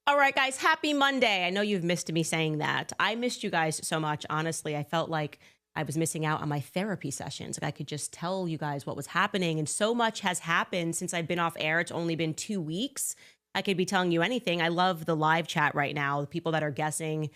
All right, guys, happy Monday. I know you've missed me saying that. I missed you guys so much. Honestly, I felt like I was missing out on my therapy sessions. Like I could just tell you guys what was happening. And so much has happened since I've been off air. It's only been 2 weeks. I could be telling you anything. I love the live chat right now. The people that are guessing.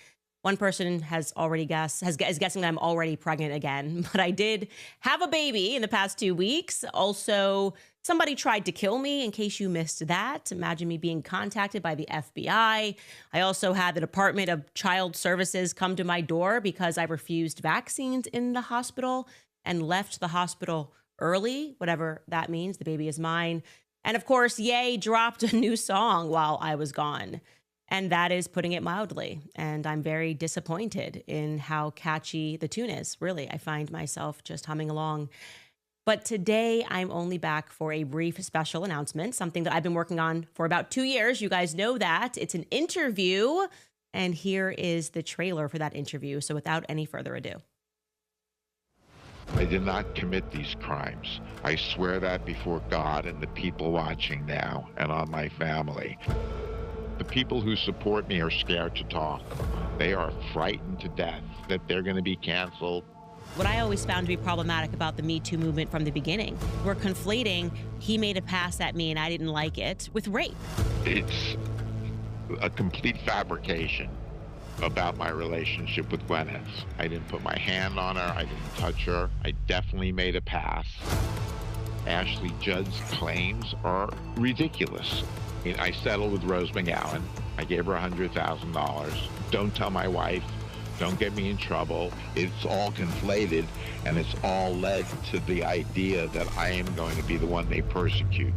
One person has already is guessing that I'm already pregnant again, but I did have a baby in the past 2 weeks. Also, somebody tried to kill me, in case you missed that. Imagine me being contacted by the FBI. I also had the Department of Child Services come to my door because I refused vaccines in the hospital and left the hospital early, whatever that means. The baby is mine. And of course, Ye dropped a new song while I was gone. And that is putting it mildly. And I'm very disappointed in how catchy the tune is. Really, I find myself just humming along. But today, I'm only back for a brief special announcement, something that I've been working on for about 2 years. You guys know that. It's an interview. And here is the trailer for that interview. So without any further ado. I did not commit these crimes. I swear that before God and the people watching now and on my family. The people who support me are scared to talk. They are frightened to death that they're going to be canceled. What I always found to be problematic about the Me Too movement from the beginning, we're conflating he made a pass at me and I didn't like it with rape. It's a complete fabrication about my relationship with Gwyneth. I didn't put my hand on her. I didn't touch her. I definitely made a pass. Ashley Judd's claims are ridiculous. I settled with Rose McGowan. I gave her $100,000. Don't tell my wife. Don't get me in trouble. It's all conflated, and it's all led to the idea that I am going to be the one they persecute.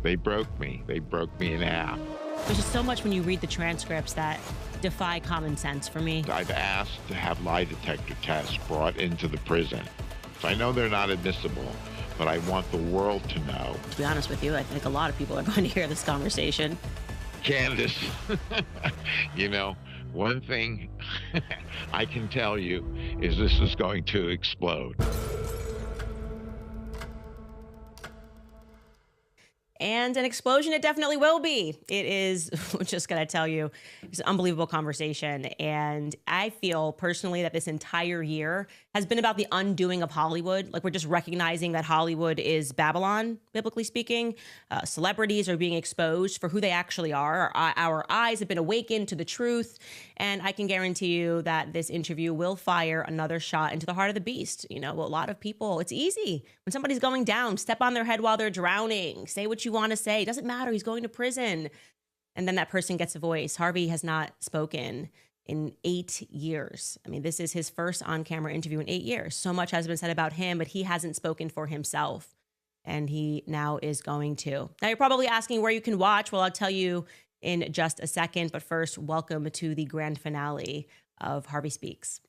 They broke me. They broke me in half. There's just so much when you read the transcripts that defy common sense for me. I've asked to have lie detector tests brought into the prison. So I know they're not admissible, but I want the world to know. To be honest with you, I think a lot of people are going to hear this conversation. Candace, you know, one thing I can tell you is this is going to explode. And an explosion it definitely will be. It is, I'm just going to tell you, it's an unbelievable conversation. And I feel personally that this entire year has been about the undoing of Hollywood. Like we're just recognizing that Hollywood is Babylon, biblically speaking. Celebrities are being exposed for who they actually are. Our eyes have been awakened to the truth. And I can guarantee you that this interview will fire another shot into the heart of the beast. You know, a lot of people, it's easy. When somebody's going down, step on their head while they're drowning. Say what you want to say. It doesn't matter. He's going to prison. And then that person gets a voice. Harvey has not spoken in 8 years. I mean, this is his first on-camera interview in 8 years. So much has been said about him, but he hasn't spoken for himself. And he now is going to. Now, you're probably asking where you can watch. Well, I'll tell you in just a second. But first, welcome to the grand finale of Harvey Speaks.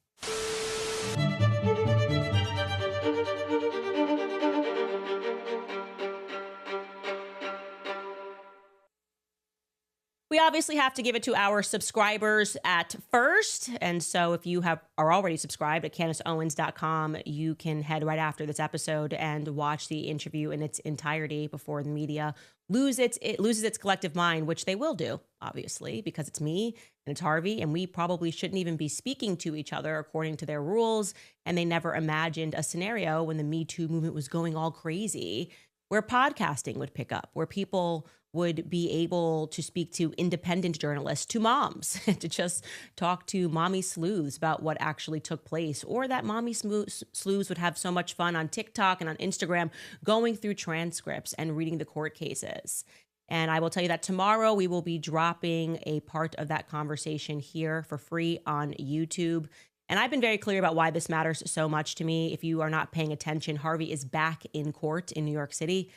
We obviously have to give it to our subscribers at first. And so if you are already subscribed at CandaceOwens.com, you can head right after this episode and watch the interview in its entirety before the media loses its collective mind, which they will do, obviously, because it's me and it's Harvey, and we probably shouldn't even be speaking to each other according to their rules. And they never imagined a scenario when the Me Too movement was going all crazy, where podcasting would pick up, where people would be able to speak to independent journalists, to moms, to just talk to mommy sleuths about what actually took place, or that mommy sleuths would have so much fun on TikTok and on Instagram going through transcripts and reading the court cases. And I will tell you that tomorrow we will be dropping a part of that conversation here for free on YouTube. And I've been very clear about why this matters so much to me. If you are not paying attention, Harvey is back in court in New York City.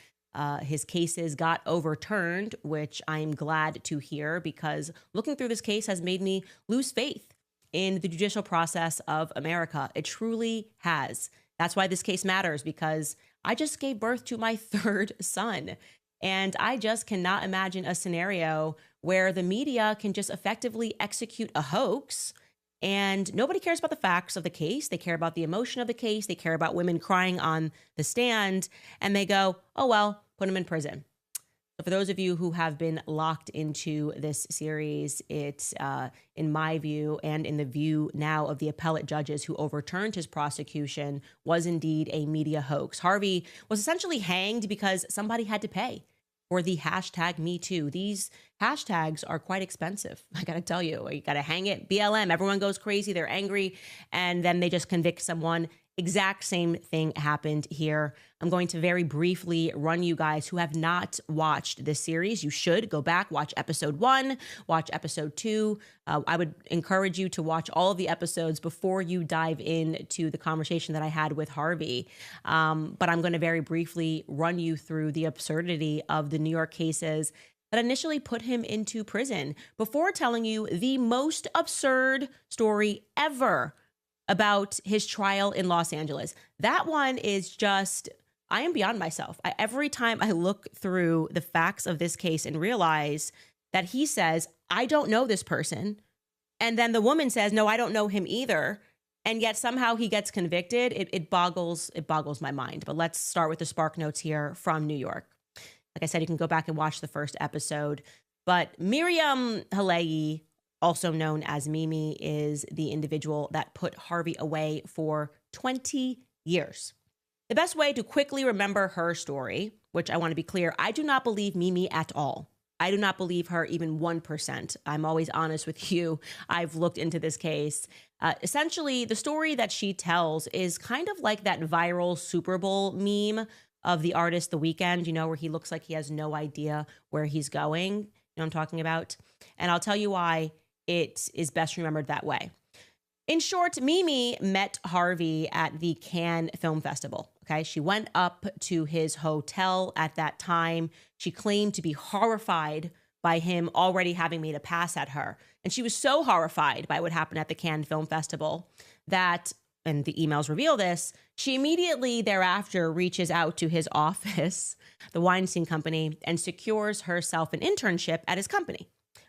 His cases got overturned, which I'm glad to hear, because looking through this case has made me lose faith in the judicial process of America. It truly has. That's why this case matters, because I just gave birth to my third son. And I just cannot imagine a scenario where the media can just effectively execute a hoax and nobody cares about the facts of the case. They care about the emotion of the case. They care about women crying on the stand. And they go, oh, well, put him in prison. So for those of you who have been locked into this series, it's, in my view, and in the view now of the appellate judges who overturned his prosecution, was indeed a media hoax. Harvey was essentially hanged because somebody had to pay for the hashtag Me Too. These hashtags are quite expensive. I gotta tell you, you gotta hang it, BLM, everyone goes crazy, they're angry, and then they just convict someone. Exact same thing happened here. I'm going to very briefly run you guys who have not watched this series. You should go back, watch episode 1, watch episode 2. I would encourage you to watch all of the episodes before you dive into the conversation that I had with Harvey. But I'm going to very briefly run you through the absurdity of the New York cases that initially put him into prison before telling you the most absurd story ever about his trial in Los Angeles. That one is just, I am beyond myself. Every time I look through the facts of this case and realize that he says, I don't know this person. And then the woman says, no, I don't know him either. And yet somehow he gets convicted. It boggles my mind. But let's start with the spark notes here from New York. Like I said, you can go back and watch the first episode. But Miriam Halei, also known as Mimi, is the individual that put Harvey away for 20 years. The best way to quickly remember her story, which I want to be clear, I do not believe Mimi at all. I do not believe her even 1%. I'm always honest with you. I've looked into this case. Essentially, the story that she tells is kind of like that viral Super Bowl meme of the artist The Weeknd, you know, where he looks like he has no idea where he's going. You know what I'm talking about? And I'll tell you why it is best remembered that way. In short, Mimi met Harvey at the Cannes Film Festival. Okay, she went up to his hotel at that time. She claimed to be horrified by him already having made a pass at her. And she was so horrified by what happened at the Cannes Film Festival that, and the emails reveal this, she immediately thereafter reaches out to his office, the Weinstein Company, and secures herself an internship at his company,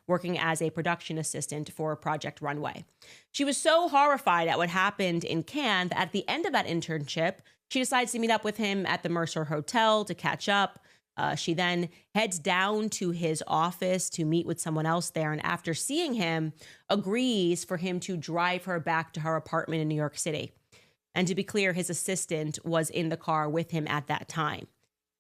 working as a production assistant for Project Runway. She was so horrified at what happened in Cannes that at the end of that internship, she decides to meet up with him at the Mercer Hotel to catch up. She then heads down to his office to meet with someone else there, and after seeing him, agrees for him to drive her back to her apartment in New York City. And to be clear, his assistant was in the car with him at that time.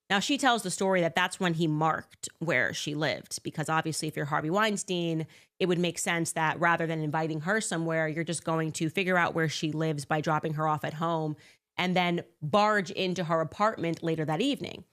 Now, she tells the story that that's when he marked where she lived, because obviously if you're Harvey Weinstein, it would make sense that rather than inviting her somewhere, you're just going to figure out where she lives by dropping her off at home and then barge into her apartment later that evening.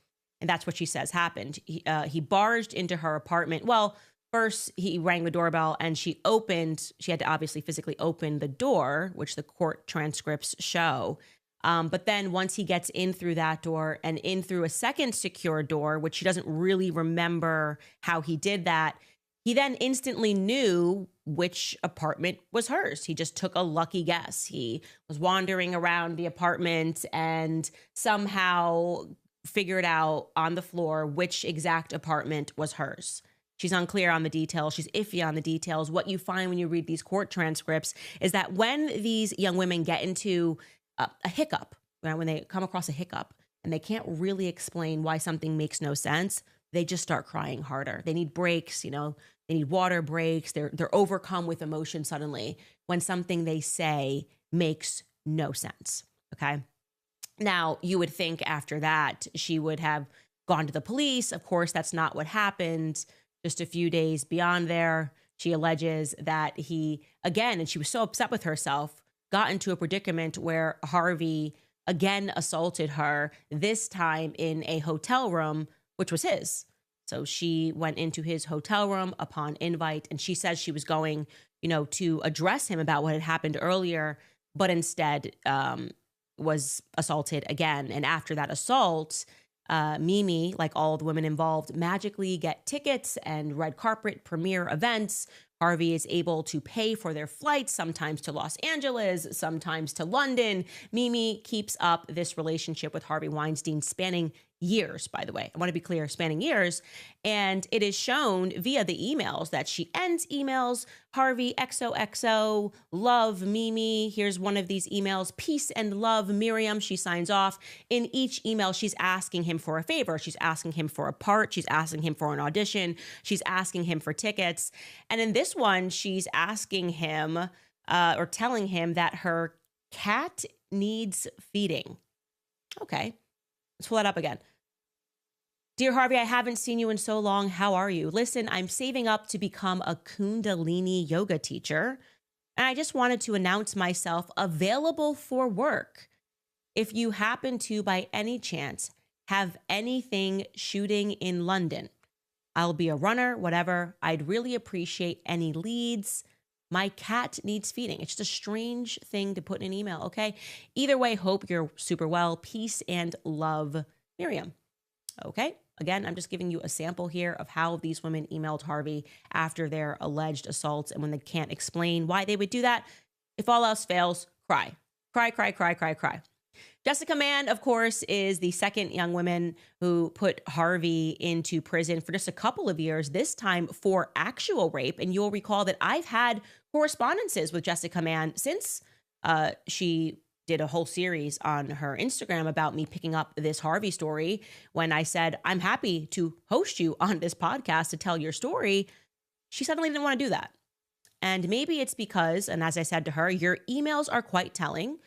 And that's what she says happened. He barged into her apartment. Well, first he rang the doorbell and she had to obviously physically open the door, which the court transcripts show. But then once he gets in through that door and in through a second secure door, which she doesn't really remember how he did that, he then instantly knew which apartment was hers. He just took a lucky guess. He was wandering around the apartment and somehow figured out on the floor which exact apartment was hers. She's unclear on the details. She's iffy on the details. What you find when you read these court transcripts is that when these young women get into a hiccup, when they come across a hiccup and they can't really explain why something makes no sense, they just start crying harder. They need breaks, you know, they need water breaks. They're overcome with emotion suddenly when something they say makes no sense. Okay. Now, you would think after that she would have gone to the police. Of course, that's not what happened. Just a few days beyond there, she alleges that he, again, and she was so upset with herself, got into a predicament where Harvey again assaulted her, this time in a hotel room, which was his. So she went into his hotel room upon invite, and she says she was going, to address him about what had happened earlier, but instead was assaulted again. And after that assault, Mimi, like all the women involved, magically get tickets and red carpet premiere events. Harvey is able to pay for their flights, sometimes to Los Angeles, sometimes to London. Mimi keeps up this relationship with Harvey Weinstein spanning years, by the way. I want to be clear, spanning years. And it is shown via the emails that she ends emails, Harvey, XOXO, love, Mimi. Here's one of these emails, peace and love, Miriam. She signs off. In each email, she's asking him for a favor. She's asking him for a part. She's asking him for an audition. She's asking him for tickets. And in this one, she's asking him or telling him that her cat needs feeding. Okay, let's pull that up again. Dear Harvey, I haven't seen you in so long. How are you? Listen, I'm saving up to become a Kundalini yoga teacher, and I just wanted to announce myself available for work. If you happen to, by any chance, have anything shooting in London, I'll be a runner, whatever. I'd really appreciate any leads. My cat needs feeding. It's just a strange thing to put in an email, okay? Either way, hope you're super well. Peace and love, Miriam. Okay? Again, I'm just giving you a sample here of how these women emailed Harvey after their alleged assaults, and when they can't explain why they would do that. If all else fails, cry. Cry, cry, cry, cry, cry. Jessica Mann, of course, is the second young woman who put Harvey into prison for just a couple of years, this time for actual rape. And you'll recall that I've had correspondences with Jessica Mann since she did a whole series on her Instagram about me picking up this Harvey story. When I said, I'm happy to host you on this podcast to tell your story, she suddenly didn't want to do that. And maybe it's because, and as I said to her, your emails are quite telling.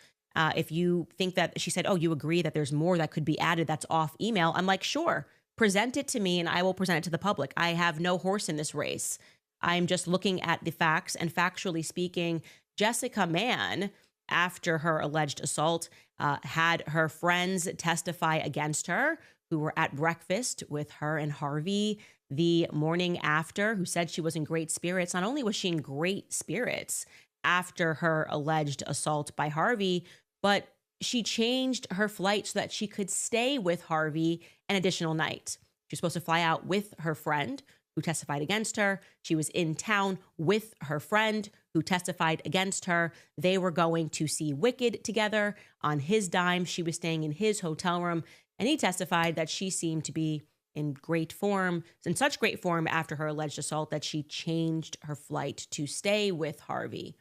If you think that, she said, oh, you agree that there's more that could be added that's off email. I'm like, sure, present it to me and I will present it to the public. I have no horse in this race. I'm just looking at the facts, and factually speaking, Jessica Mann, after her alleged assault, had her friends testify against her who were at breakfast with her and Harvey the morning after, who said she was in great spirits. Not only was she in great spirits after her alleged assault by Harvey, but she changed her flight so that she could stay with Harvey an additional night. She was supposed to fly out with her friend who testified against her. She was in town with her friend who testified against her. They were going to see Wicked together on his dime. She was staying in his hotel room, and he testified that she seemed to be in great form, in such great form after her alleged assault that she changed her flight to stay with Harvey.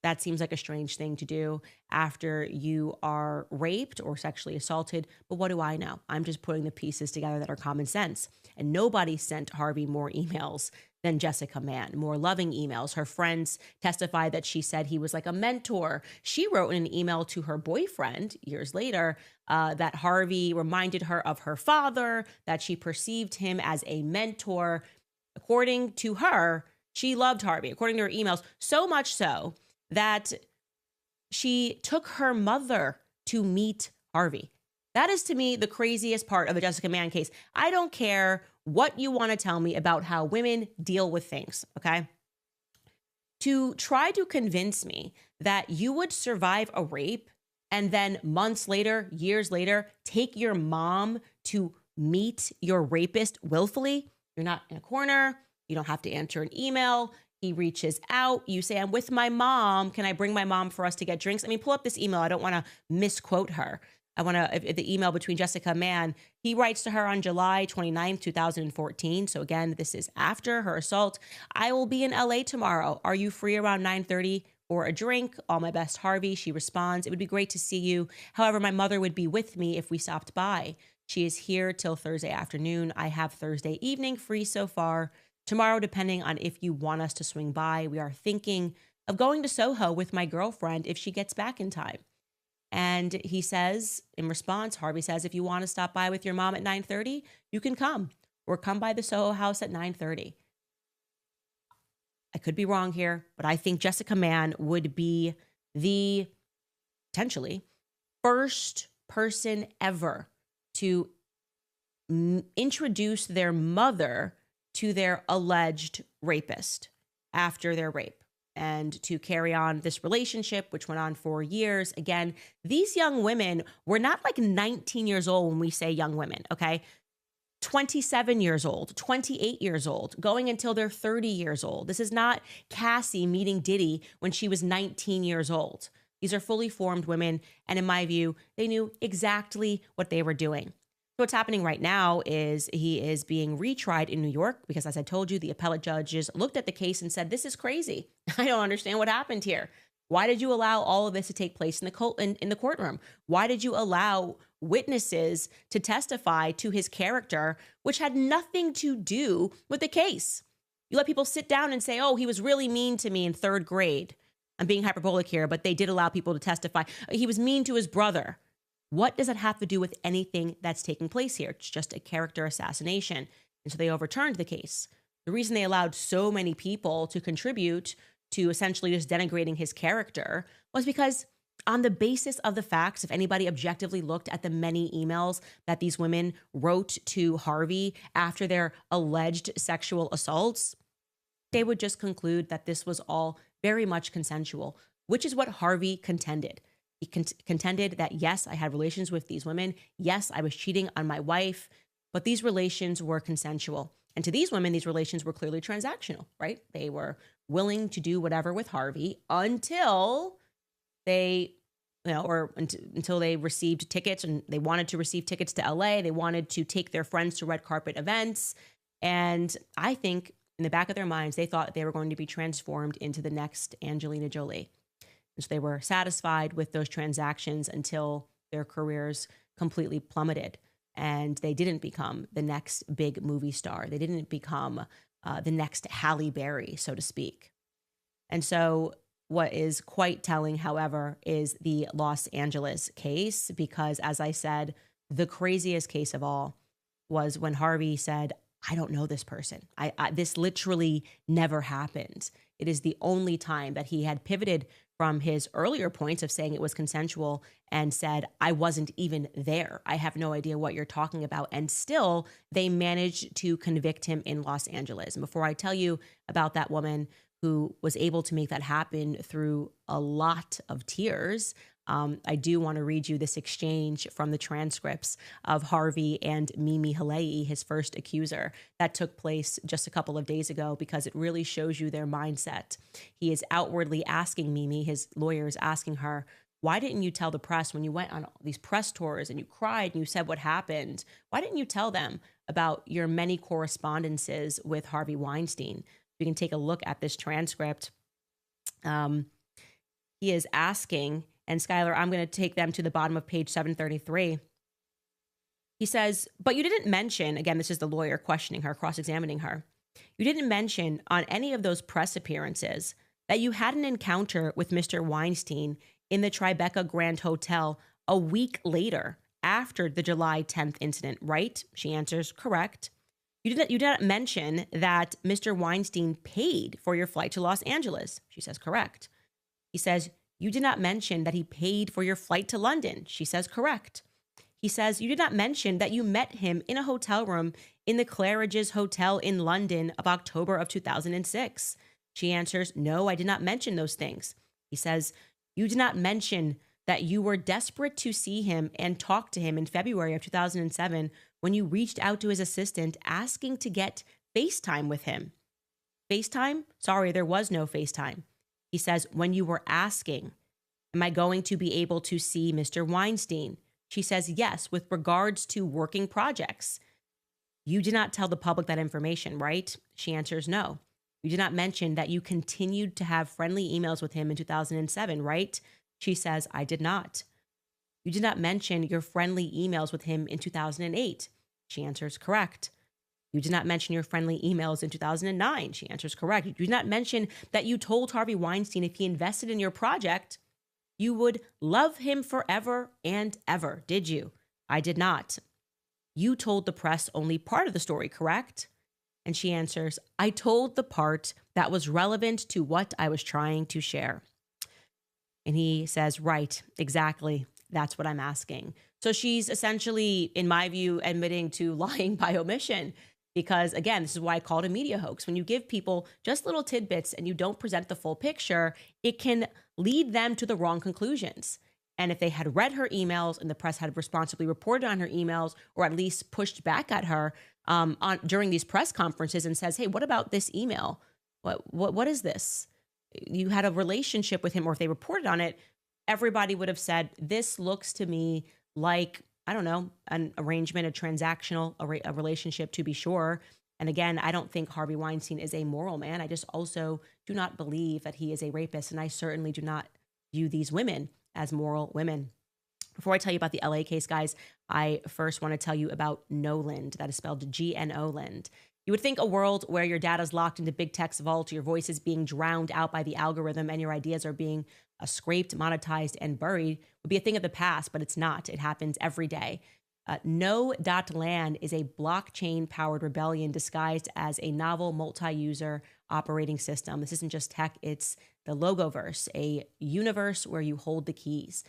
That seems like a strange thing to do after you are raped or sexually assaulted. But what do I know? I'm just putting the pieces together that are common sense. And nobody sent Harvey more emails than Jessica Mann, more loving emails. Her friends testified that she said he was like a mentor. She wrote in an email to her boyfriend years later that Harvey reminded her of her father, that she perceived him as a mentor. According to her, she loved Harvey, according to her emails, so much so that she took her mother to meet Harvey. That is, to me, the craziest part of the Jessica Mann case. I don't care what you want to tell me about how women deal with things, okay? To try to convince me that you would survive a rape and then months later, years later, take your mom to meet your rapist willfully. You're not in a corner. You don't have to answer an email. He reaches out. You say, I'm with my mom. Can I bring my mom for us to get drinks? I mean, pull up this email. I don't want to misquote her. I want to, the email between Jessica Mann, he writes to her on July 29th, 2014. So again, this is after her assault. I will be in LA tomorrow. Are you free around 9:30 for a drink? All my best, Harvey. She responds, it would be great to see you. However, my mother would be with me if we stopped by. She is here till Thursday afternoon. I have Thursday evening free so far. Tomorrow, depending on if you want us to swing by, we are thinking of going to Soho with my girlfriend if she gets back in time. And he says, in response, Harvey says, if you want to stop by with your mom at 9:30, you can come, or come by the Soho house at 9:30. I could be wrong here, but I think Jessica Mann would be the potentially first person ever to introduce their mother to their alleged rapist after their rape, and to carry on this relationship, which went on for years. Again, these young women were not like 19 years old when we say young women, okay? 27 years old, 28 years old, going until they're 30 years old. This is not Cassie meeting Diddy when she was 19 years old. These are fully formed women, and in my view, they knew exactly what they were doing. What's happening right now is he is being retried in New York because, as I told you, the appellate judges looked at the case and said, this is crazy. I don't understand what happened here. Why did you allow all of this to take place in the courtroom? Why did you allow witnesses to testify to his character, which had nothing to do with the case? You let people sit down and say, oh, he was really mean to me in third grade. I'm being hyperbolic here, but they did allow people to testify. He was mean to his brother. What does that have to do with anything that's taking place here? It's just a character assassination. And so they overturned the case. The reason they allowed so many people to contribute to essentially just denigrating his character was because on the basis of the facts, if anybody objectively looked at the many emails that these women wrote to Harvey after their alleged sexual assaults, they would just conclude that this was all very much consensual, which is what Harvey contended. He contended that, yes, I had relations with these women. Yes, I was cheating on my wife, but these relations were consensual. And to these women, these relations were clearly transactional, right? They were willing to do whatever with Harvey until they, until they received tickets, and they wanted to receive tickets to LA. They wanted to take their friends to red carpet events. And I think in the back of their minds, they thought they were going to be transformed into the next Angelina Jolie. And so they were satisfied with those transactions until their careers completely plummeted and they didn't become the next big movie star. They didn't become the next Halle Berry, so to speak. And so what is quite telling, however, is the Los Angeles case, because as I said, the craziest case of all was when Harvey said, I don't know this person. This literally never happened. It is the only time that he had pivoted from his earlier points of saying it was consensual and said, I wasn't even there. I have no idea what you're talking about. And still, they managed to convict him in Los Angeles. And before I tell you about that woman who was able to make that happen through a lot of tears, I do want to read you this exchange from the transcripts of Harvey and Mimi Halei, his first accuser, that took place just a couple of days ago, because it really shows you their mindset. He is outwardly asking Mimi, his lawyer is asking her, why didn't you tell the press when you went on these press tours and you cried and you said what happened? Why didn't you tell them about your many correspondences with Harvey Weinstein? We can take a look at this transcript. He is asking, and Skylar, I'm going to take them to the bottom of page 733. He says, but you didn't mention, again, this is the lawyer questioning her, cross-examining her. You didn't mention on any of those press appearances that you had an encounter with Mr. Weinstein in the Tribeca Grand Hotel a week later after the July 10th incident, right? She answers, correct. You did not mention that Mr. Weinstein paid for your flight to Los Angeles. She says, correct. He says, you did not mention that he paid for your flight to London. She says, correct. He says, you did not mention that you met him in a hotel room in the Claridge's Hotel in London of October of 2006. She answers, no, I did not mention those things. He says, you did not mention that you were desperate to see him and talk to him in February of 2007 when you reached out to his assistant asking to get FaceTime with him. FaceTime? Sorry, there was no FaceTime. He says, when you were asking, am I going to be able to see Mr. Weinstein? She says, yes, with regards to working projects. You did not tell the public that information, right? She answers, no. You did not mention that you continued to have friendly emails with him in 2007, right? She says, I did not. You did not mention your friendly emails with him in 2008. She answers, correct. You did not mention your friendly emails in 2009. She answers, correct. You did not mention that you told Harvey Weinstein if he invested in your project, you would love him forever and ever, did you? I did not. You told the press only part of the story, correct? And she answers, I told the part that was relevant to what I was trying to share. And he says, right, exactly. That's what I'm asking. So she's essentially, in my view, admitting to lying by omission. Because again, this is why I call it a media hoax. When you give people just little tidbits and you don't present the full picture, it can lead them to the wrong conclusions. And if they had read her emails and the press had responsibly reported on her emails, or at least pushed back at her during these press conferences and says, hey, what about this email? What is this? You had a relationship with him, or if they reported on it, everybody would have said, this looks to me like I don't know, an arrangement, a transactional a relationship to be sure. And again, I don't think Harvey Weinstein is a moral man. I just also do not believe that he is a rapist. And I certainly do not view these women as moral women. Before I tell you about the LA case, guys, I first want to tell you about Noland. That is spelled G-N-O-Land. You would think a world where your data's locked into big tech's vault, your voice is being drowned out by the algorithm, and your ideas are being scraped, monetized, and buried would be a thing of the past, but it's not. It happens every day. No.land is a blockchain-powered rebellion disguised as a novel multi-user operating system. This isn't just tech, it's the Logoverse, a universe where you hold the keys.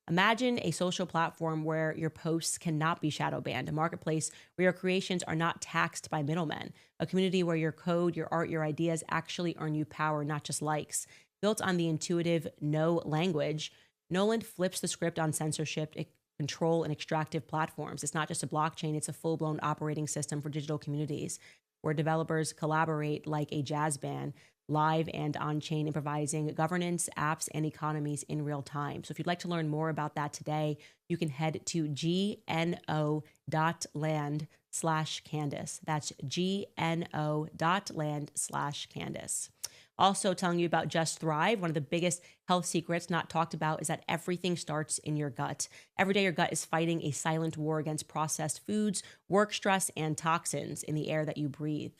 Imagine a social platform where your posts cannot be shadow banned, a marketplace where your creations are not taxed by middlemen, a community where your code, your art, your ideas actually earn you power, not just likes. Built on the intuitive no language, Noland flips the script on censorship, control, and extractive platforms. It's not just a blockchain, it's a full-blown operating system for digital communities where developers collaborate like a jazz band, live and on-chain, improvising governance, apps, and economies in real time. So if you'd like to learn more about that today, you can head to gno.land/Candace. That's gno.land/Candace. Also telling you about Just Thrive. One of the biggest health secrets not talked about is that everything starts in your gut. Every day your gut is fighting a silent war against processed foods, work stress, and toxins in the air that you breathe.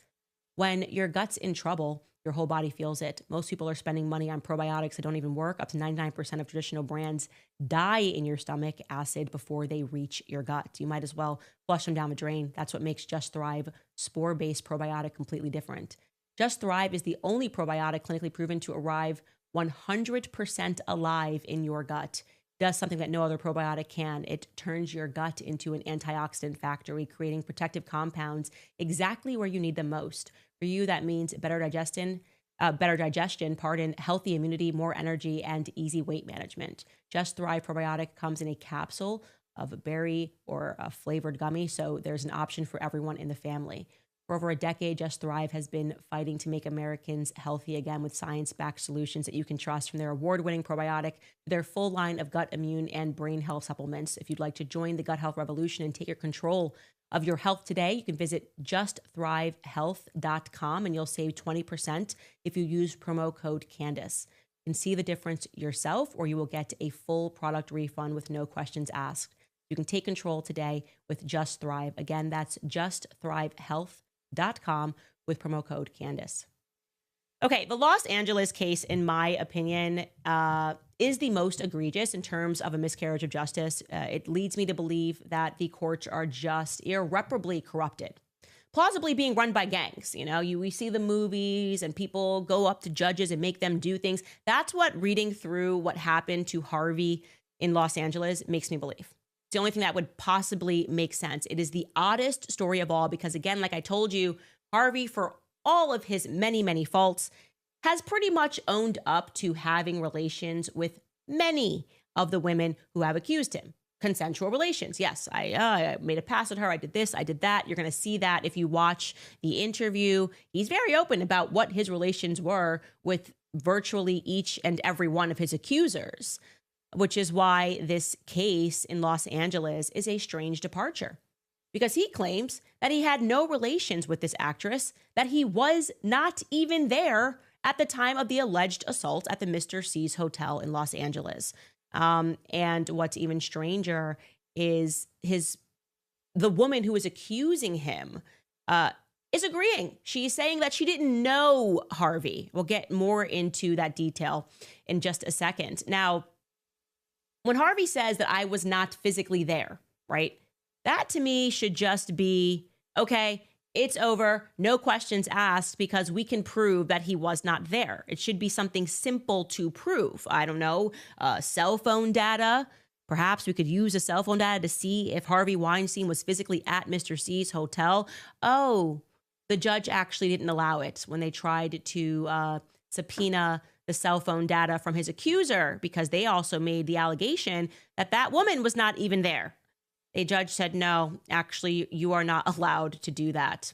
When your gut's in trouble, your whole body feels it. Most people are spending money on probiotics that don't even work. Up to 99% of traditional brands die in your stomach acid before they reach your gut. You might as well flush them down the drain. That's what makes Just Thrive spore-based probiotic completely different. Just Thrive is the only probiotic clinically proven to arrive 100% alive in your gut. It does something that no other probiotic can. It turns your gut into an antioxidant factory, creating protective compounds exactly where you need them most. For you, that means better digestion, healthy immunity, more energy, and easy weight management. Just Thrive probiotic comes in a capsule of a berry or a flavored gummy, so there's an option for everyone in the family. For over a decade, Just Thrive has been fighting to make Americans healthy again with science-backed solutions that you can trust, from their award-winning probiotic to their full line of gut immune and brain health supplements. If you'd like to join the gut health revolution and take your control of your health today, you can visit justthrivehealth.com and you'll save 20% if you use promo code Candace. You can see the difference yourself, or you will get a full product refund with no questions asked. You can take control today with Just Thrive. Again, that's justthrivehealth.com with promo code Candace. Okay, the Los Angeles case, in my opinion, is the most egregious in terms of a miscarriage of justice. It leads me to believe that the courts are just irreparably corrupted, plausibly being run by gangs. You know, we see the movies and people go up to judges and make them do things. That's what reading through what happened to Harvey in Los Angeles makes me believe. It's the only thing that would possibly make sense. It is the oddest story of all because, again, like I told you, Harvey, for all of his many, many faults, has pretty much owned up to having relations with many of the women who have accused him. Consensual relations. Yes, I made a pass at her. I did this. I did that. You're going to see that if you watch the interview. He's very open about what his relations were with virtually each and every one of his accusers, which is why this case in Los Angeles is a strange departure. Because he claims that he had no relations with this actress, that he was not even there at the time of the alleged assault at the Mr. C's hotel in Los Angeles. And what's even stranger is the woman who is accusing him is agreeing. She's saying that she didn't know Harvey. We'll get more into that detail in just a second. Now, when Harvey says that I was not physically there, right? That to me should just be, okay, it's over, no questions asked, because we can prove that he was not there. It should be something simple to prove. I don't know, cell phone data. Perhaps we could use the cell phone data to see if Harvey Weinstein was physically at Mr. C's hotel. Oh, the judge actually didn't allow it when they tried to subpoena the cell phone data from his accuser, because they also made the allegation that that woman was not even there. A judge said, no, actually, you are not allowed to do that.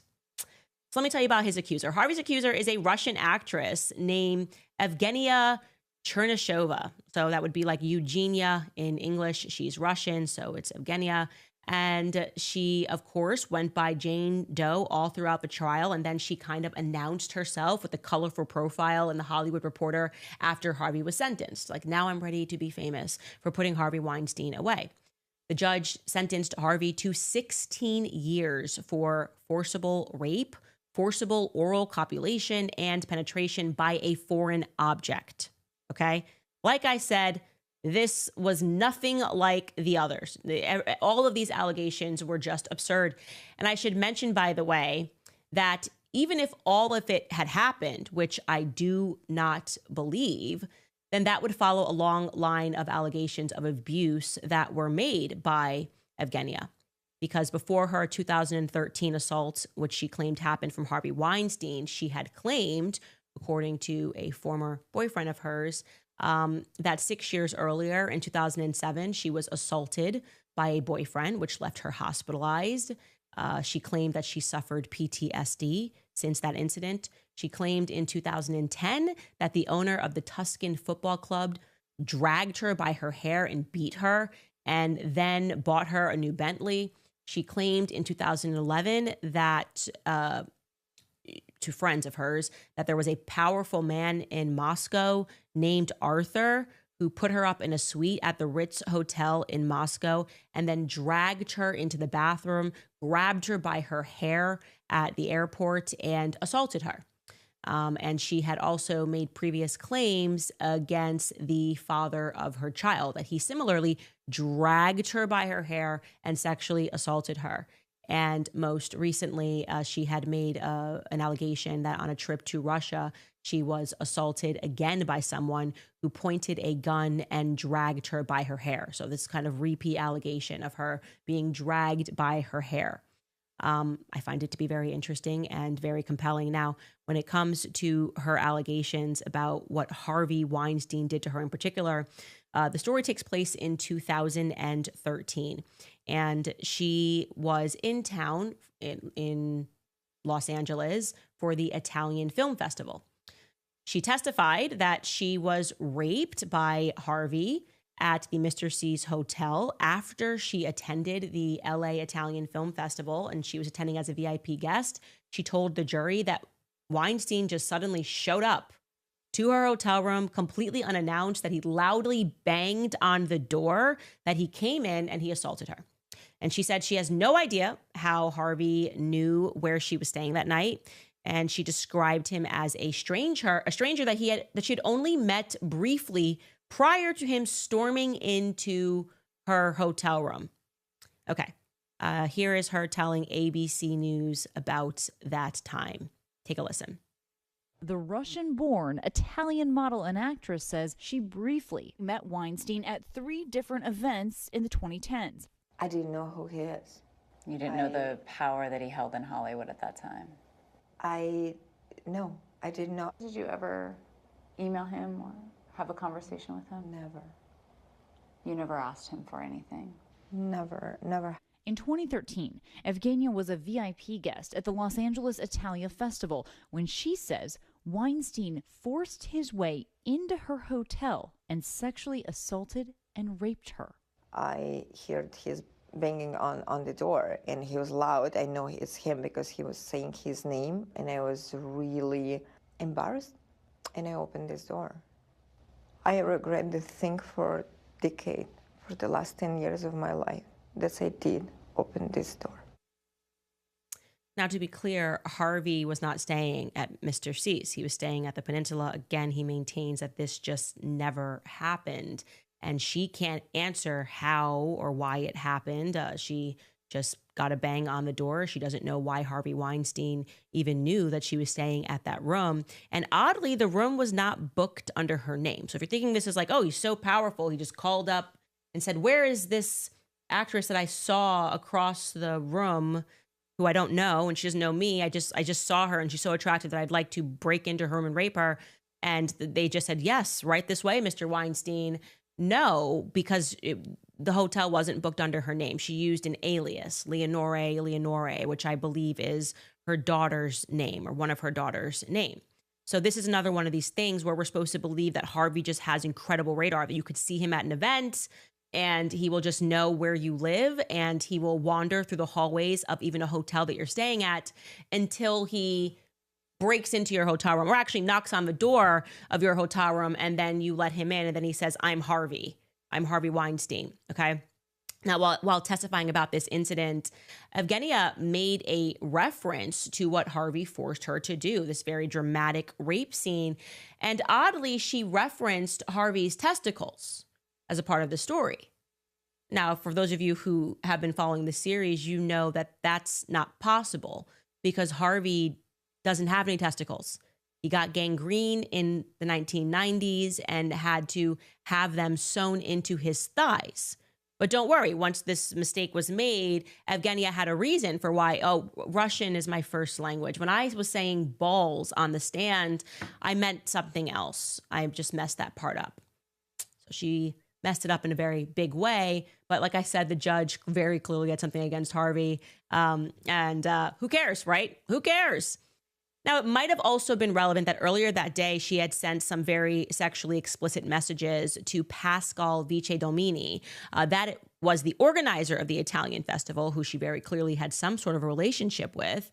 So let me tell you about his accuser. Harvey's accuser is a Russian actress named Evgenia Chernyshova. So that would be like Eugenia in English. She's Russian, so it's Evgenia. And she, of course, went by Jane Doe all throughout the trial. And then she kind of announced herself with a colorful profile in the Hollywood Reporter after Harvey was sentenced. Like, now I'm ready to be famous for putting Harvey Weinstein away. The judge sentenced Harvey to 16 years for forcible rape, forcible oral copulation, and penetration by a foreign object. Okay? Like I said, this was nothing like the others. All of these allegations were just absurd. And I should mention, by the way, that even if all of it had happened, which I do not believe, then that would follow a long line of allegations of abuse that were made by Evgenia. Because before her 2013 assault, which she claimed happened from Harvey Weinstein, she had claimed, according to a former boyfriend of hers, that 6 years earlier in 2007, she was assaulted by a boyfriend, which left her hospitalized. She claimed that she suffered PTSD since that incident. She claimed in 2010 that the owner of the Tuscan Football Club dragged her by her hair and beat her and then bought her a new Bentley. She claimed in 2011 that to friends of hers that there was a powerful man in Moscow named Arthur who put her up in a suite at the Ritz Hotel in Moscow and then dragged her into the bathroom, grabbed her by her hair at the airport, and assaulted her. And she had also made previous claims against the father of her child, that he similarly dragged her by her hair and sexually assaulted her. And most recently, she had made an allegation that on a trip to Russia, she was assaulted again by someone who pointed a gun and dragged her by her hair. So this kind of repeat allegation of her being dragged by her hair. I find it to be very interesting and very compelling. Now, when it comes to her allegations about what Harvey Weinstein did to her in particular, the story takes place in 2013. And she was in town in Los Angeles for the Italian Film Festival. She testified that she was raped by Harvey at the Mr. C's Hotel after she attended the LA Italian Film Festival, and she was attending as a VIP guest. She told the jury that Weinstein just suddenly showed up to her hotel room completely unannounced, that he loudly banged on the door, that he came in and he assaulted her. And she said she has no idea how Harvey knew where she was staying that night. And she described him as a stranger that she had only met briefly prior to him storming into her hotel room. Okay, here is her telling ABC News about that time. Take a listen. The Russian-born Italian model and actress says she briefly met Weinstein at 3 different events in the 2010s. I didn't know who he is. You didn't know the power that he held in Hollywood at that time? No, I didn't know. Did you ever email him or have a conversation with him? Never. You never asked him for anything? Never. In 2013, Evgenia was a VIP guest at the Los Angeles Italia Festival when she says Weinstein forced his way into her hotel and sexually assaulted and raped her. I heard his banging on the door, and he was loud. I know it's him because he was saying his name, and I was really embarrassed, and I opened this door. I regret the thing for a decade, for the last 10 years of my life, that I did open this door. Now, to be clear, Harvey was not staying at Mr. C's. He was staying at the Peninsula. Again, he maintains that this just never happened. And she can't answer how or why it happened. She just got a bang on the door. She doesn't know why Harvey Weinstein even knew that she was staying at that room. And oddly, the room was not booked under her name. So if you're thinking this is like, oh, he's so powerful, he just called up and said, where is this actress that I saw across the room who I don't know, and she doesn't know me. I just saw her and she's so attractive that I'd like to break into her room and rape her. And they just said, yes, right this way, Mr. Weinstein. No, because the hotel wasn't booked under her name. She used an alias, Leonore, which I believe is her daughter's name or one of her daughter's name. So this is another one of these things where we're supposed to believe that Harvey just has incredible radar, that you could see him at an event, and he will just know where you live, and he will wander through the hallways of even a hotel that you're staying at until he breaks into your hotel room, or actually knocks on the door of your hotel room, and then you let him in, and then he says, I'm Harvey Weinstein, okay? Now, while testifying about this incident, Evgenia made a reference to what Harvey forced her to do, this very dramatic rape scene. And oddly, she referenced Harvey's testicles as a part of the story. Now, for those of you who have been following the series, you know that that's not possible because Harvey doesn't have any testicles. He got gangrene in the 1990s and had to have them sewn into his thighs. But don't worry, once this mistake was made, Evgenia had a reason for why. Oh, Russian is my first language. When I was saying balls on the stand, I meant something else. I just messed that part up. So she messed it up in a very big way. But like I said, the judge very clearly had something against Harvey. Who cares, right? Who cares? Now, it might have also been relevant that earlier that day, she had sent some very sexually explicit messages to Pascal Vicedomini. That was the organizer of the Italian festival, who she very clearly had some sort of a relationship with.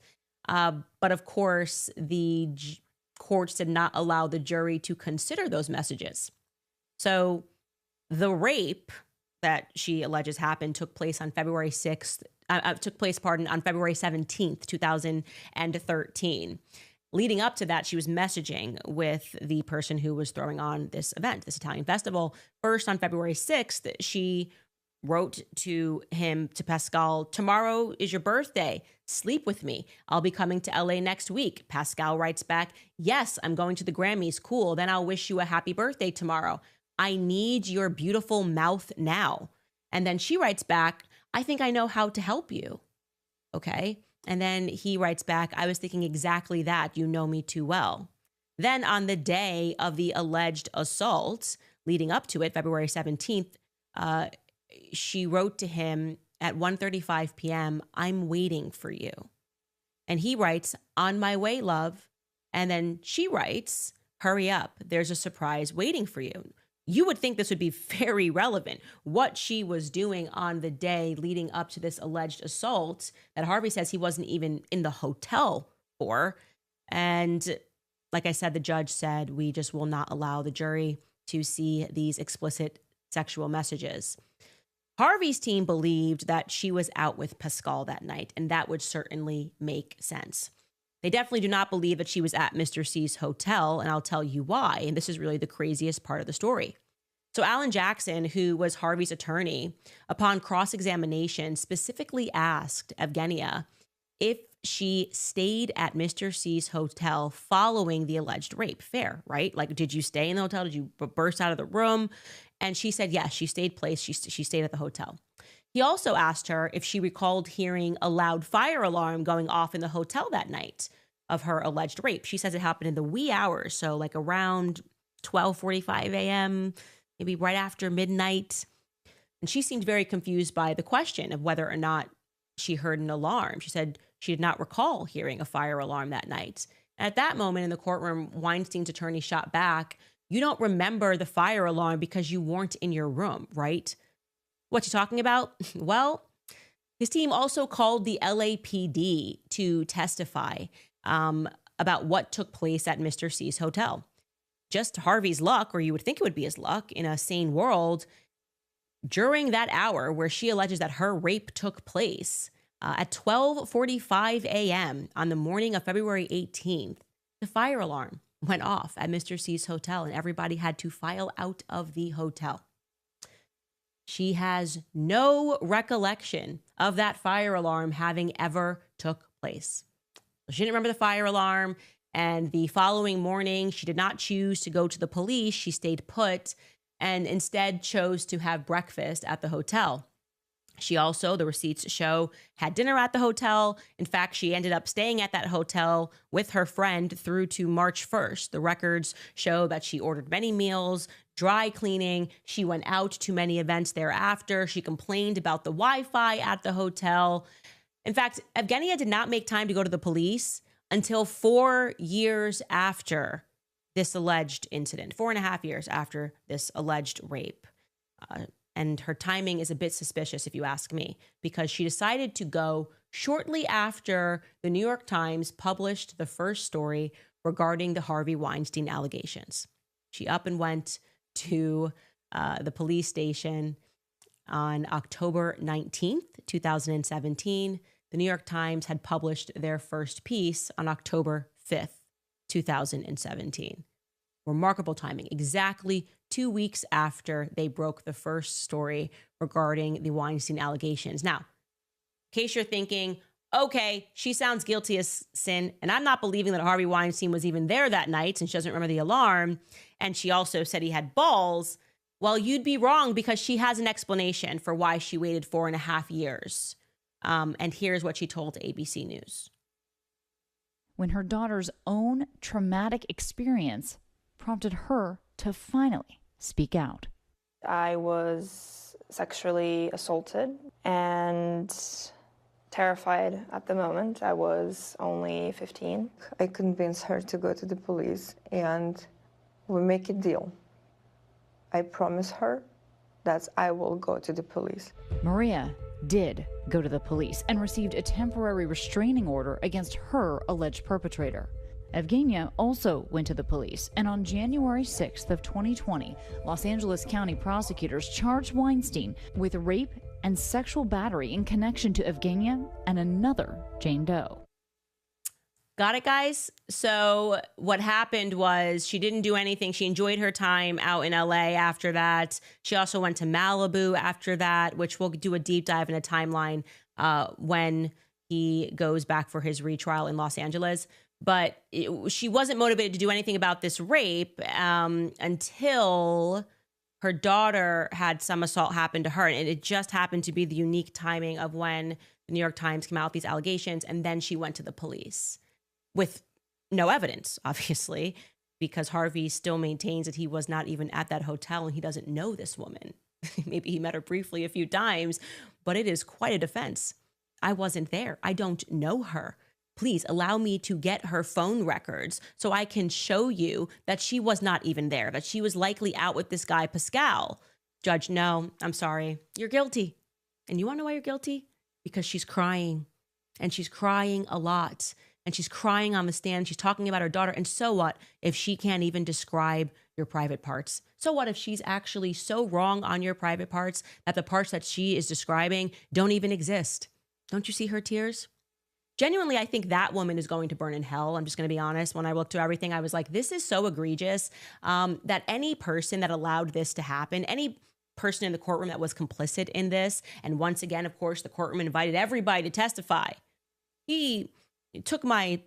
But of course, the courts did not allow the jury to consider those messages. So the rape that she alleges happened took place on February 6th. On February 17th, 2013. Leading up to that, she was messaging with the person who was throwing on this event, this Italian festival. First, on February 6th, she wrote to Pascal, tomorrow is your birthday. Sleep with me. I'll be coming to LA next week. Pascal writes back, yes, I'm going to the Grammys. Cool. Then I'll wish you a happy birthday tomorrow. I need your beautiful mouth now. And then she writes back, I think I know how to help you. Okay. And then he writes back, I was thinking exactly that. You know me too well. Then on the day of the alleged assault leading up to it, February 17th, she wrote to him at 1:35 p.m., I'm waiting for you. And he writes, on my way, love. And then she writes, hurry up. There's a surprise waiting for you. You would think this would be very relevant, what she was doing on the day leading up to this alleged assault that Harvey says he wasn't even in the hotel for. And like I said, the judge said, we just will not allow the jury to see these explicit sexual messages. Harvey's team believed that she was out with Pascal that night, and that would certainly make sense. They definitely do not believe that she was at Mr. C's hotel, and I'll tell you why. And this is really the craziest part of the story. So Alan Jackson, who was Harvey's attorney, upon cross-examination specifically asked Evgenia if she stayed at Mr. C's hotel following the alleged rape. Fair, right? Like, did you stay in the hotel? Did you burst out of the room? And she said, yes, she stayed placed. She stayed at the hotel. He also asked her if she recalled hearing a loud fire alarm going off in the hotel that night of her alleged rape. She says it happened in the wee hours, so like around 12:45 a.m., maybe right after midnight. And she seemed very confused by the question of whether or not she heard an alarm. She said she did not recall hearing a fire alarm that night. And at that moment in the courtroom, Weinstein's attorney shot back, you don't remember the fire alarm because you weren't in your room, right? What's he talking about? Well, his team also called the LAPD to testify about what took place at Mr. C's hotel. Just Harvey's luck, or you would think it would be his luck in a sane world, during that hour where she alleges that her rape took place at 12:45 a.m. on the morning of February 18th, the fire alarm went off at Mr. C's hotel and everybody had to file out of the hotel. She has no recollection of that fire alarm having ever took place. She didn't remember the fire alarm, and the following morning, she did not choose to go to the police. She stayed put and instead chose to have breakfast at the hotel. She also, the receipts show, had dinner at the hotel. In fact, she ended up staying at that hotel with her friend through to March 1st. The records show that she ordered many meals, dry cleaning. She went out to many events thereafter. She complained about the Wi-Fi at the hotel. In fact, Evgenia did not make time to go to the police until 4 years after this alleged incident, 4.5 years after this alleged rape. And her timing is a bit suspicious, if you ask me, because she decided to go shortly after the New York Times published the first story regarding the Harvey Weinstein allegations. She up and went to the police station on October 19th, 2017. The New York Times had published their first piece on October 5th, 2017. Remarkable timing, exactly 2 weeks after they broke the first story regarding the Weinstein allegations. Now, in case you're thinking, okay, she sounds guilty as sin, and I'm not believing that Harvey Weinstein was even there that night since she doesn't remember the alarm, and she also said he had balls, well, you'd be wrong because she has an explanation for why she waited 4.5 years. And here's what she told ABC News. When her daughter's own traumatic experience prompted her to finally speak out. I was sexually assaulted and terrified at the moment. I was only 15. I convinced her to go to the police and we make a deal. I promise her that I will go to the police. Maria did go to the police and received a temporary restraining order against her alleged perpetrator. Evgenia also went to the police, and on January 6th of 2020, Los Angeles County prosecutors charged Weinstein with rape and sexual battery in connection to Evgenia and another Jane Doe. Got it, guys? So what happened was she didn't do anything. She enjoyed her time out in LA after that. She also went to Malibu after that, which we'll do a deep dive in a timeline when he goes back for his retrial in Los Angeles. But she wasn't motivated to do anything about this rape until her daughter had some assault happen to her. And it just happened to be the unique timing of when the New York Times came out with these allegations. And then she went to the police with no evidence, obviously, because Harvey still maintains that he was not even at that hotel and he doesn't know this woman. Maybe he met her briefly a few times, but it is quite a defense. I wasn't there. I don't know her. Please allow me to get her phone records so I can show you that she was not even there, that she was likely out with this guy, Pascal. Judge, no, I'm sorry. You're guilty. And you want to know why you're guilty? Because she's crying, and she's crying a lot, and she's crying on the stand. She's talking about her daughter. And so what if she can't even describe your private parts? So what if she's actually so wrong on your private parts that the parts that she is describing don't even exist? Don't you see her tears? Genuinely, I think that woman is going to burn in hell. I'm just going to be honest. When I looked through everything, I was like, this is so egregious that any person that allowed this to happen, any person in the courtroom that was complicit in this, and once again, of course, the courtroom invited everybody to testify. He took my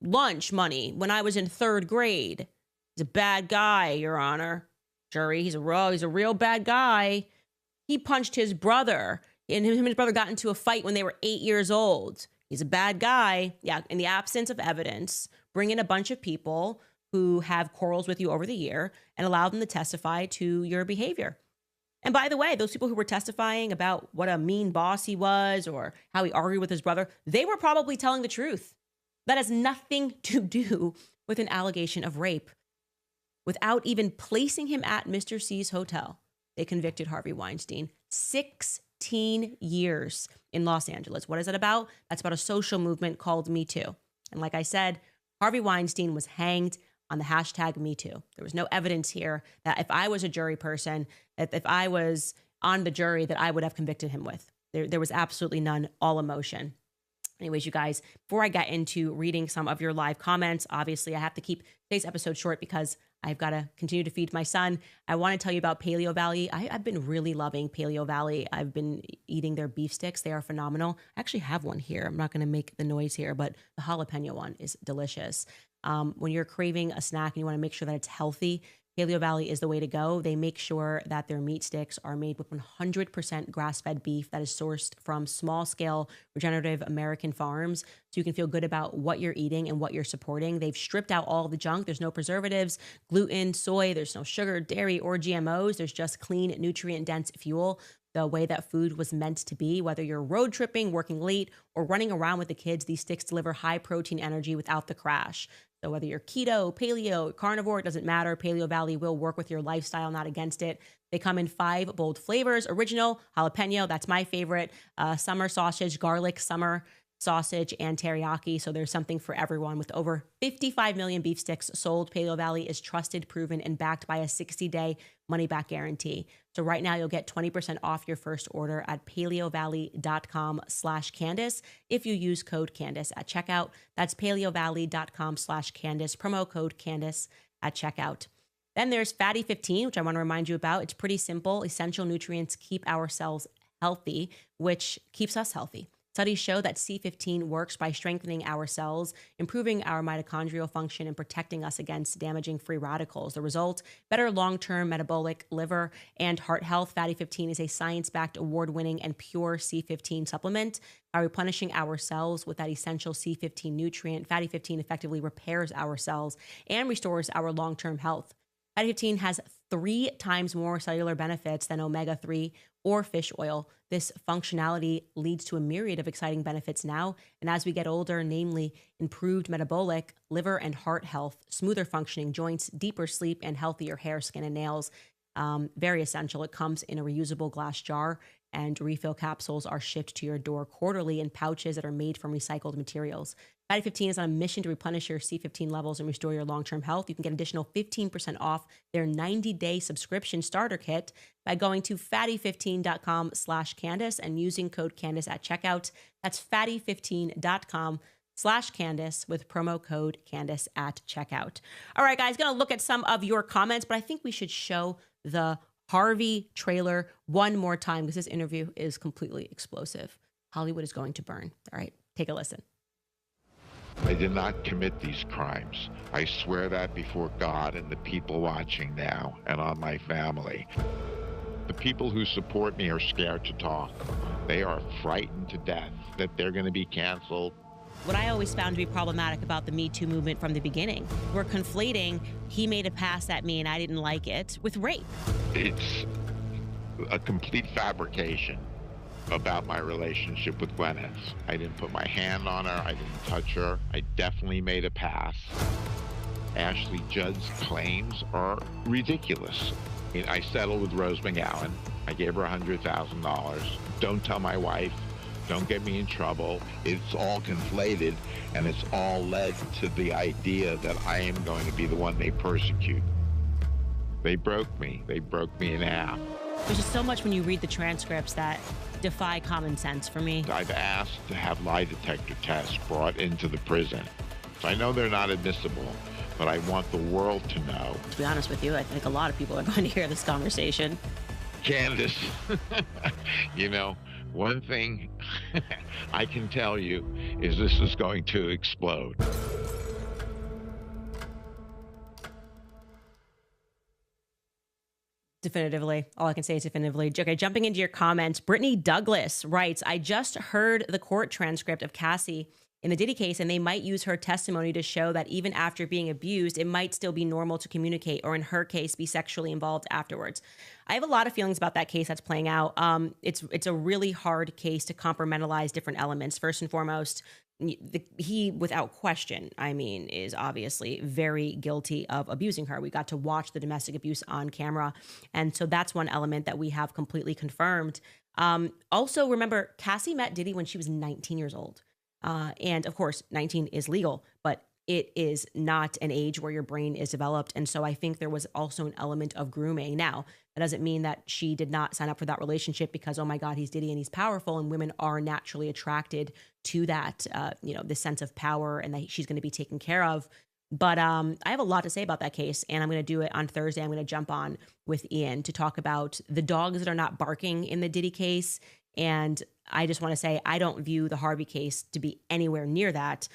lunch money when I was in 3rd grade. He's a bad guy, Your Honor. Jury, he's a real bad guy. He punched his brother, and him and his brother got into a fight when they were 8 years old. He's a bad guy. Yeah, in the absence of evidence, bring in a bunch of people who have quarrels with you over the year and allow them to testify to your behavior. And by the way, those people who were testifying about what a mean boss he was or how he argued with his brother, they were probably telling the truth. That has nothing to do with an allegation of rape. Without even placing him at Mr. C's hotel, they convicted Harvey Weinstein. 16 years in Los Angeles. What is that about? That's about a social movement called Me Too. And like I said, Harvey Weinstein was hanged on the hashtag Me Too. There was no evidence here that if I was a jury person, if I was on the jury, that I would have convicted him with. There was absolutely none, all emotion. Anyways, you guys, before I get into reading some of your live comments, obviously I have to keep today's episode short because I've got to continue to feed my son. I want to tell you about Paleo Valley. I've been really loving Paleo Valley. I've been eating their beef sticks. They are phenomenal. I actually have one here. I'm not going to make the noise here, but the jalapeno one is delicious. When you're craving a snack and you want to make sure that it's healthy, Paleo Valley is the way to go. They make sure that their meat sticks are made with 100% grass-fed beef that is sourced from small-scale regenerative American farms, so you can feel good about what you're eating and what you're supporting. They've stripped out all the junk. There's no preservatives, gluten, soy. There's no sugar, dairy, or GMOs. There's just clean, nutrient-dense fuel, the way that food was meant to be. Whether you're road tripping, working late, or running around with the kids, these sticks deliver high-protein energy without the crash. So whether you're keto, paleo, carnivore, it doesn't matter. Paleo Valley will work with your lifestyle, not against it. They come in 5 bold flavors: original, jalapeno, that's my favorite, summer sausage, garlic summer sausage, and teriyaki. So there's something for everyone. With over 55 million beef sticks sold, Paleo Valley is trusted, proven, and backed by a 60-day money-back guarantee. So right now you'll get 20% off your first order at paleovalley.com/Candace if you use code Candace at checkout. That's paleovalley.com/Candace, promo code Candace at checkout. Then there's Fatty 15, which I want to remind you about. It's pretty simple. Essential nutrients keep our cells healthy, which keeps us healthy. Studies show that C15 works by strengthening our cells, improving our mitochondrial function, and protecting us against damaging free radicals. The result: better long-term metabolic, liver, and heart health. Fatty 15 is a science-backed, award-winning, and pure C15 supplement. By replenishing our cells with that essential C15 nutrient, Fatty 15 effectively repairs our cells and restores our long-term health. Fatty 15 has 3 times more cellular benefits than omega-3 or fish oil. This functionality leads to a myriad of exciting benefits now and as we get older, namely improved metabolic, liver and heart health, smoother functioning joints, deeper sleep, and healthier hair, skin, and nails. Very essential. It comes in a reusable glass jar, and refill capsules are shipped to your door quarterly in pouches that are made from recycled materials. Fatty 15 is on a mission to replenish your C15 levels and restore your long-term health. You can get additional 15% off their 90-day subscription starter kit by going to fatty15.com/Candace and using code Candace at checkout. That's fatty15.com/Candace with promo code Candace at checkout. All right, guys, going to look at some of your comments, but I think we should show the Harvey trailer one more time because this interview is completely explosive. Hollywood is going to burn. All right, take a listen. I did not commit these crimes. I swear that before God and the people watching now and on my family. The people who support me are scared to talk. They are frightened to death that they're going to be canceled. What I always found to be problematic about the Me Too movement from the beginning, we're conflating he made a pass at me and I didn't like it with rape. It's a complete fabrication about my relationship with Gwyneth. I didn't put my hand on her. I didn't touch her. I definitely made a pass. Ashley Judd's claims are ridiculous. I settled with Rose McGowan. I gave her $100,000. Don't tell my wife. Don't get me in trouble. It's all conflated, and it's all led to the idea that I am going to be the one they persecute. They broke me. They broke me in half. There's just so much when you read the transcripts that defy common sense for me. I've asked to have lie detector tests brought into the prison. So I know they're not admissible, but I want the world to know. To be honest with you, I think a lot of people are going to hear this conversation. Candace, you know, one thing I can tell you is this is going to explode. Definitively. All I can say is definitively. Okay, jumping into your comments, Brittany Douglas writes, I just heard the court transcript of Cassie in the Diddy case, and they might use her testimony to show that even after being abused, it might still be normal to communicate, or in her case, be sexually involved afterwards. I have a lot of feelings about that case that's playing out. It's a really hard case to compartmentalize different elements. First and foremost, he, without question, I mean, is obviously very guilty of abusing her. We got to watch the domestic abuse on camera. And so that's one element that we have completely confirmed. Also, remember, Cassie met Diddy when she was 19 years old. And of course, 19 is legal, but it is not an age where your brain is developed. And so I think there was also an element of grooming. Now, that doesn't mean that she did not sign up for that relationship because, oh my God, he's Diddy and he's powerful, and women are naturally attracted to that, this sense of power and that she's going to be taken care of. But I have a lot to say about that case, and I'm going to do it on Thursday. I'm going to jump on with Ian to talk about the dogs that are not barking in the Diddy case. And I just want to say, I don't view the Harvey case to be anywhere near that.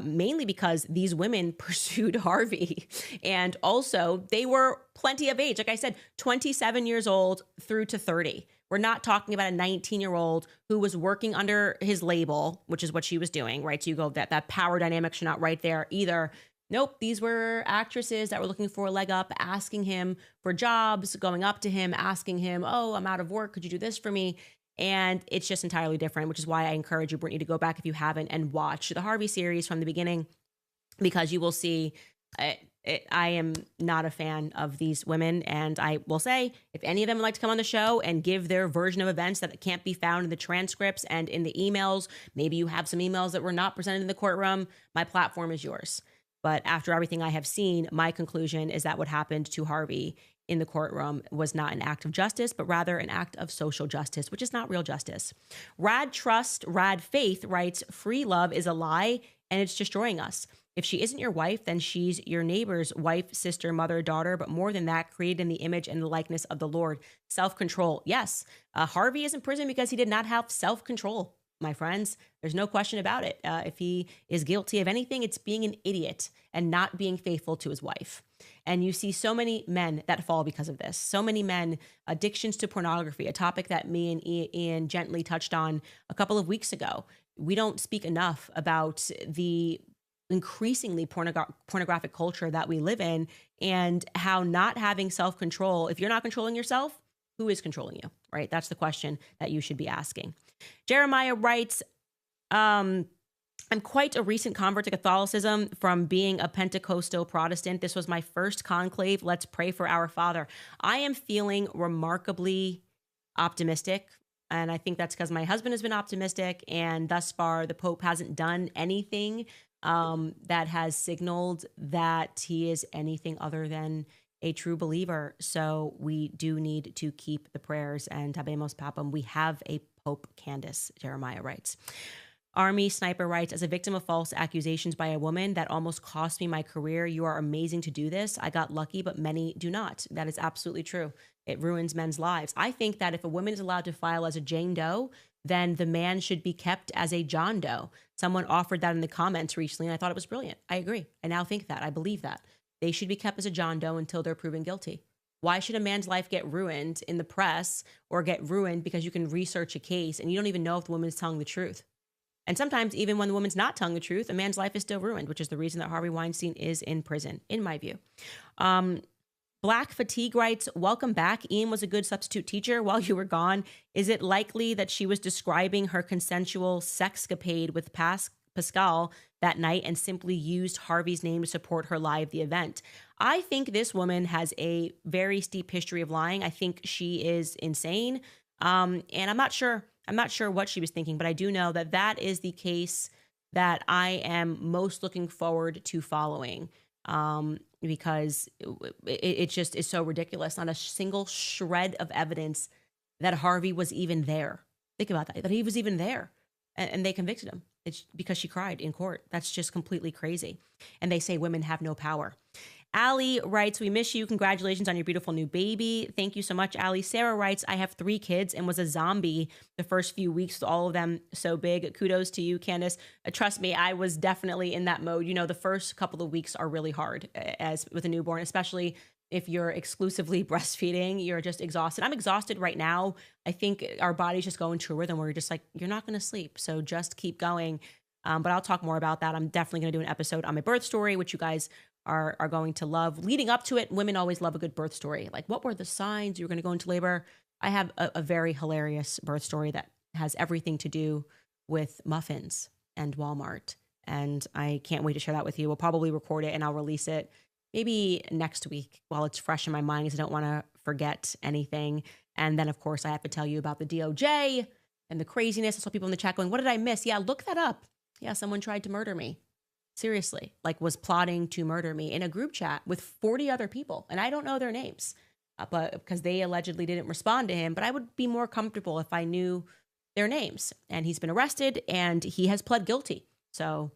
Mainly because these women pursued Harvey, and also they were plenty of age. Like I said, 27 years old through to 30. We're not talking about a 19-year-old who was working under his label, which is what she was doing, right? So you go, that power dynamic should not right there either. Nope, these were actresses that were looking for a leg up, asking him for jobs, going up to him, asking him, oh, I'm out of work. Could you do this for me? And it's just entirely different, which is why I encourage you, Brittany, to go back if you haven't and watch the Harvey series from the beginning. because you will see I am not a fan of these women. And I will say, if any of them would like to come on the show and give their version of events that can't be found in the transcripts and in the emails, maybe you have some emails that were not presented in the courtroom, my platform is yours. But after everything I have seen, my conclusion is that what happened to Harvey in the courtroom was not an act of justice, but rather an act of social justice, which is not real justice. Rad Trust, Rad Faith writes, free love is a lie and it's destroying us. If she isn't your wife, then she's your neighbor's wife, sister, mother, daughter, but more than that, created in the image and the likeness of the Lord. Self-control. Yes, Harvey is in prison because he did not have self-control, my friends. There's no question about it. If he is guilty of anything, it's being an idiot and not being faithful to his wife. And you see so many men that fall because of this. So many men, addictions to pornography, a topic that me and Ian gently touched on a couple of weeks ago. We don't speak enough about the increasingly pornographic culture that we live in, and how not having self-control, if you're not controlling yourself, who is controlling you, right? That's the question that you should be asking. Jeremiah writes, I'm quite a recent convert to Catholicism from being a Pentecostal Protestant. This was my first conclave. Let's pray for our Father. I am feeling remarkably optimistic. And I think that's because my husband has been optimistic. And thus far, the Pope hasn't done anything that has signaled that he is anything other than a true believer. So we do need to keep the prayers, and Habemus Papam. We have a Pope Candace, Jeremiah writes. Army Sniper writes, as a victim of false accusations by a woman that almost cost me my career, you are amazing to do this. I got lucky, but many do not. That is absolutely true. It ruins men's lives. I think that if a woman is allowed to file as a Jane Doe, then the man should be kept as a John Doe. Someone offered that in the comments recently, and I thought it was brilliant. I agree. I now think that. I believe that. They should be kept as a John Doe until they're proven guilty. Why should a man's life get ruined in the press or get ruined because you can research a case and you don't even know if the woman is telling the truth? And sometimes even when the woman's not telling the truth, a man's life is still ruined, which is the reason that Harvey Weinstein is in prison, in my view. Black Fatigue writes, welcome back. Ian was a good substitute teacher while you were gone. Is it likely that she was describing her consensual sexcapade with Pascal that night and simply used Harvey's name to support her lie of the event? I think this woman has a very steep history of lying. I think she is insane. And I'm not sure what she was thinking, but I do know that that is the case that I am most looking forward to following. Because it just is so ridiculous. Not a single shred of evidence that Harvey was even there. Think about that he was even there. And they convicted him. It's because she cried in court. That's just completely crazy. And they say women have no power. Allie writes, we miss you. Congratulations on your beautiful new baby. Thank you so much, Allie. Sarah writes, I have 3 kids and was a zombie the first few weeks with all of them so big. Kudos to you, Candace. Trust me, I was definitely in that mode. You know, the first couple of weeks are really hard as with a newborn, especially if you're exclusively breastfeeding. You're just exhausted. I'm exhausted right now. I think our body's just going to a rhythm where you're just like, you're not going to sleep. So just keep going. But I'll talk more about that. I'm definitely going to do an episode on my birth story, which you guys are going to love. Leading up to it, women always love a good birth story. Like, what were the signs you were going to go into labor? I have a very hilarious birth story that has everything to do with muffins and Walmart. And I can't wait to share that with you. We'll probably record it and I'll release it maybe next week while it's fresh in my mind, because I don't want to forget anything. And then, of course, I have to tell you about the DOJ and the craziness. I saw people in the chat going, what did I miss? Yeah, look that up. Yeah, someone tried to murder me. Seriously, like was plotting to murder me in a group chat with 40 other people. And I don't know their names, but because they allegedly didn't respond to him. But I would be more comfortable if I knew their names. And he's been arrested and he has pled guilty. So,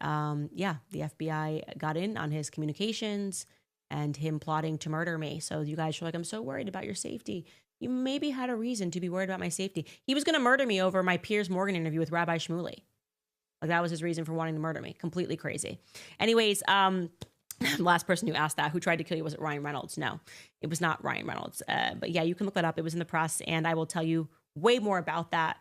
yeah, the FBI got in on his communications and him plotting to murder me. So you guys are like, I'm so worried about your safety. You maybe had a reason to be worried about my safety. He was going to murder me over my Piers Morgan interview with Rabbi Shmuley. Like that was his reason for wanting to murder me. Completely crazy. Anyways, last person who asked that, who tried to kill you, was it Ryan Reynolds? No, it was not Ryan Reynolds. But yeah, you can look that up. It was in the press, and I will tell you way more about that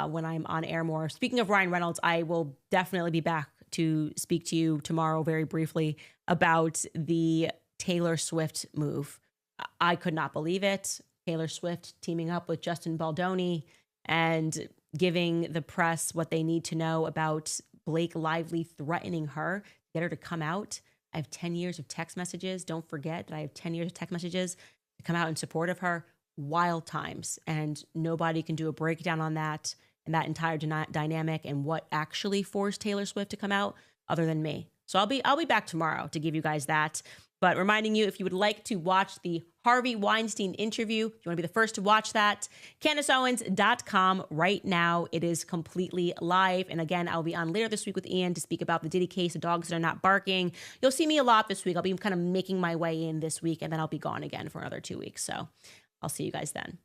when I'm on air more. Speaking of Ryan Reynolds, I will definitely be back to speak to you tomorrow very briefly about the Taylor Swift move. I could not believe it. Taylor Swift teaming up with Justin Baldoni and giving the press what they need to know about Blake Lively threatening her get her to come out. I have 10 years of text messages. Don't forget that I have 10 years of text messages to come out in support of her. Wild times. And nobody can do a breakdown on that and that entire dynamic and what actually forced Taylor Swift to come out other than me. So I'll be back tomorrow to give you guys that. But reminding you, if you would like to watch the Harvey Weinstein interview, if you want to be the first to watch that, CandaceOwens.com right now. It is completely live. And again, I'll be on later this week with Ian to speak about the Diddy case, the dogs that are not barking. You'll see me a lot this week. I'll be kind of making my way in this week, and then I'll be gone again for another 2 weeks. So I'll see you guys then.